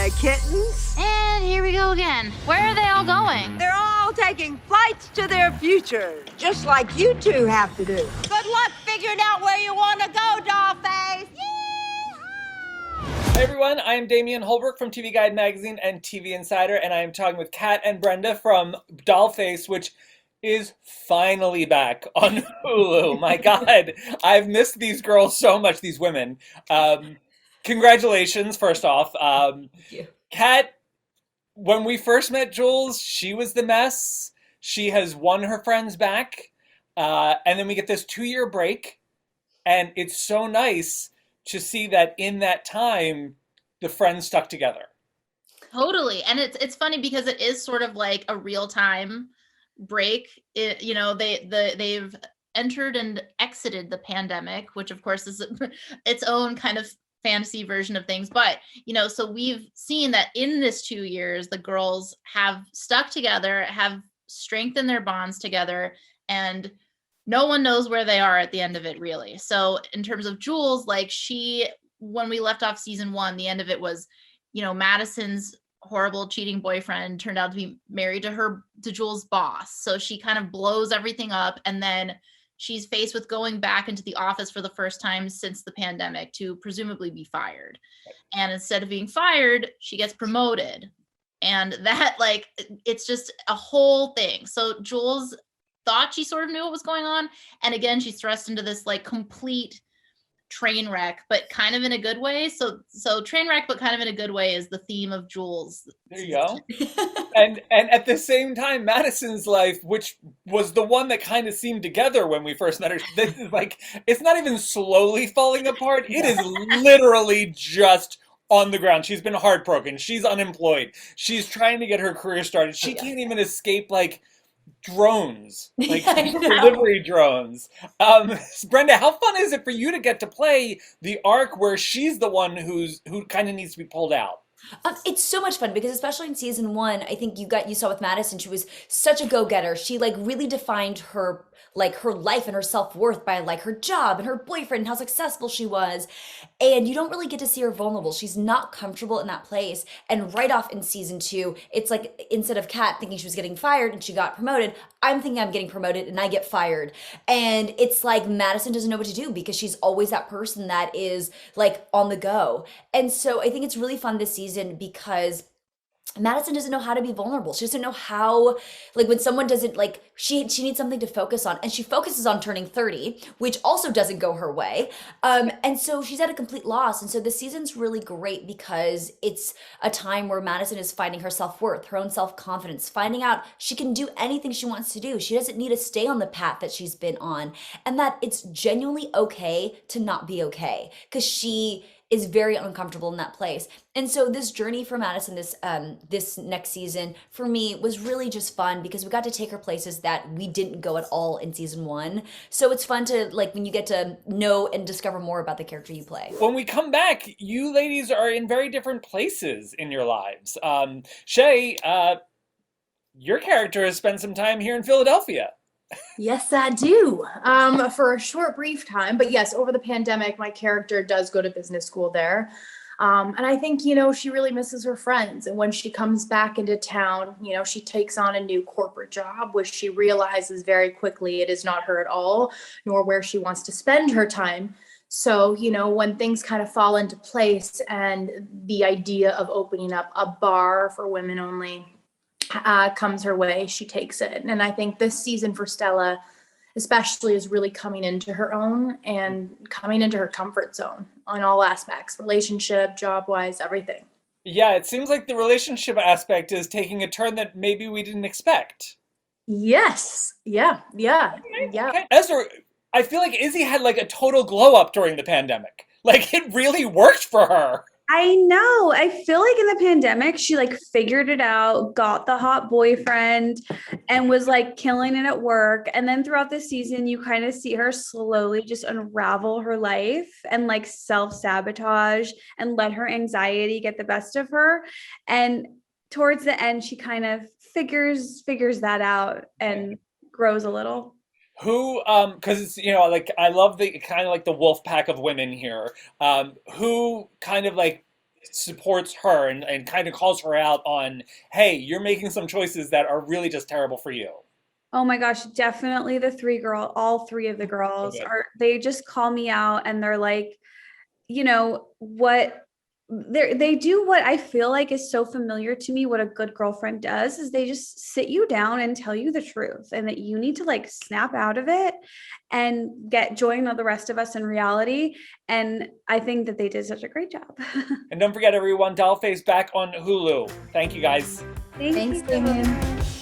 my kittens. And here we go again. Where are they all going? They're all taking flights to their future, just like you two have to do. Good luck figuring out where you want to go, Dollface. Hey everyone, I am Damian Holbrook from TV Guide Magazine and TV Insider, and I am talking with Kat and Brenda from Dollface, which is finally back on Hulu. My God, I've missed these girls so much, these women. Congratulations, first off. Thank you. Kat, when we first met Jules, she was the mess. She has won her friends back. And then we get this 2-year break, and it's so nice to see that in that time, the friends stuck together. Totally. And it's funny because it is sort of like a real-time break. They've entered and exited the pandemic, which of course is its own kind of fantasy version of things. But, so we've seen that in this 2 years, the girls have stuck together, have strengthened their bonds together, and no one knows where they are at the end of it, really. So in terms of Jules, like when we left off season 1, the end of it was, Madison's horrible cheating boyfriend turned out to be married to Jules' boss. So she kind of blows everything up. And then she's faced with going back into the office for the first time since the pandemic to presumably be fired. And instead of being fired, she gets promoted. And that, it's just a whole thing. So Jules thought she sort of knew what was going on, and again she's thrust into this complete train wreck, but kind of in a good way. So train wreck but kind of in a good way is the theme of Jules. There you go. and at the same time, Madison's life, which was the one that kind of seemed together when we first met her, this is it's not even slowly falling apart. It is literally just on the ground. She's been heartbroken, she's unemployed, she's trying to get her career started, she can't even escape drones, delivery drones. Brenda, how fun is it for you to get to play the arc where she's the one who kind of needs to be pulled out? It's so much fun because especially in season 1, I think you saw with Madison, she was such a go-getter. She really defined her life and her self-worth by her job and her boyfriend and how successful she was. And you don't really get to see her vulnerable. She's not comfortable in that place. And right off in season 2, it's instead of Kat thinking she was getting fired and she got promoted, I'm thinking I'm getting promoted and I get fired. And it's Madison doesn't know what to do because she's always that person that is on the go. And so I think it's really fun this season because Madison doesn't know how to be vulnerable. She doesn't know how, when someone doesn't, she needs something to focus on. And she focuses on turning 30, which also doesn't go her way. And so she's at a complete loss. And so this season's really great because it's a time where Madison is finding her self-worth, her own self-confidence, finding out she can do anything she wants to do. She doesn't need to stay on the path that she's been on. And that it's genuinely okay to not be okay because she is very uncomfortable in that place. And so this journey for Madison this next season for me was really just fun because we got to take her places that we didn't go at all in season 1. So it's fun to when you get to know and discover more about the character you play. When we come back, you ladies are in very different places in your lives. Shay, your character has spent some time here in Philadelphia. Yes, I do. For a short, brief time. But yes, over the pandemic, my character does go to business school there. And I think, she really misses her friends. And when she comes back into town, she takes on a new corporate job, which she realizes very quickly it is not her at all, nor where she wants to spend her time. So, when things kind of fall into place and the idea of opening up a bar for women only comes her way, she takes it. And I think this season for Stella especially is really coming into her own and coming into her comfort zone on all aspects, relationship, job-wise, everything. Yeah, it seems like the relationship aspect is taking a turn that maybe we didn't expect. Yes. Yeah. Okay. Esther, I feel like Izzy had a total glow up during the pandemic. It really worked for her. I know. I feel like in the pandemic, she figured it out, got the hot boyfriend, and was killing it at work. And then throughout the season, you kind of see her slowly just unravel her life and self-sabotage and let her anxiety get the best of her. And towards the end, she kind of figures that out and grows a little. Who, because it's, I love the kind of the wolf pack of women here. Who kind of supports her and kind of calls her out on, hey, you're making some choices that are really just terrible for you. Oh my gosh, definitely all three of the girls Okay. they just call me out and they're like, you know, they do what I feel like is so familiar to me. What a good girlfriend does is they just sit you down and tell you the truth and that you need to like snap out of it and join the rest of us in reality. And I think that they did such a great job. And don't forget, everyone, Dollface back on Hulu. Thank you, guys. Thanks, Thanks, Damien.